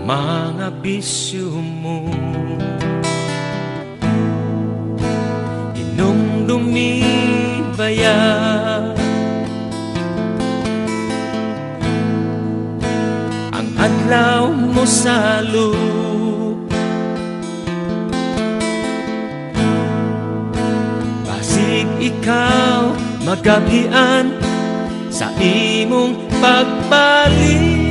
mga bisyo mo. Inong lumibaya, ang adlaw mo sa lup. Basig ikaw magabian sa imong pagbalik.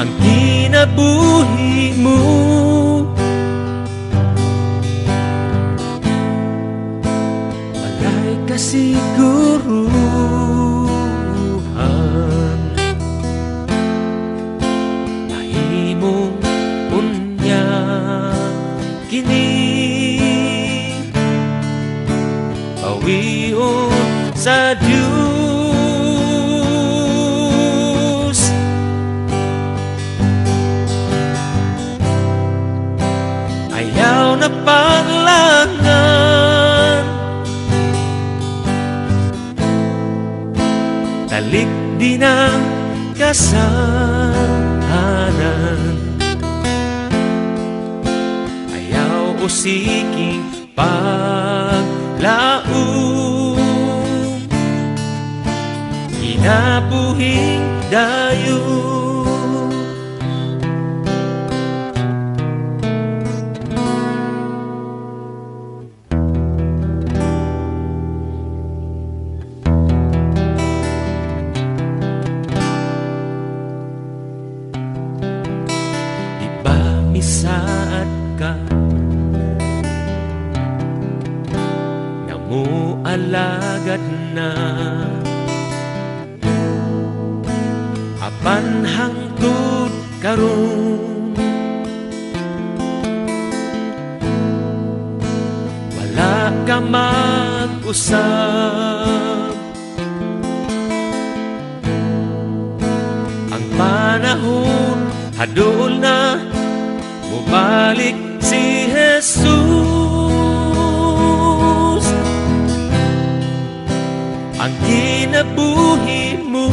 Ang kinabuhi mo walay kasiguruhan, mahimong unya kini pawion sa Diyos. Ayaw na paglangan, talik din ang kasalanan. Ayaw usiking paglaong, kinabuhing dayon. Di ba misaad ka na mo alagad na, apan hangtod karon wala ka mag-usab. Ang panahon hadol na mubalik si Jesus. Ang kinabuhi mo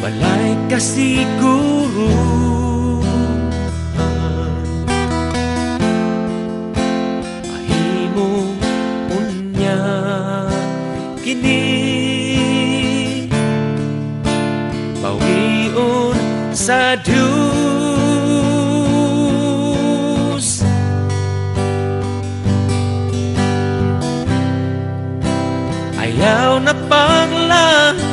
walay kasiguruhan, mahimong unya kini pawion sa Diyos. Ayaw na paglangan,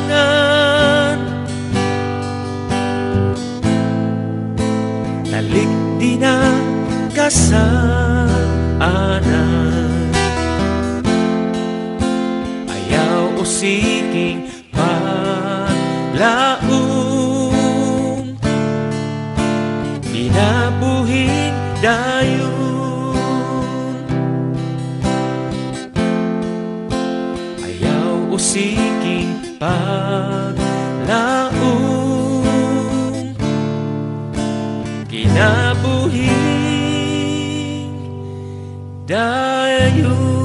talik din ang kasalanan. Ayaw usiking paglaong, kinabuhing dayon. Ayaw usiking paglaong, kinabuhing dayon.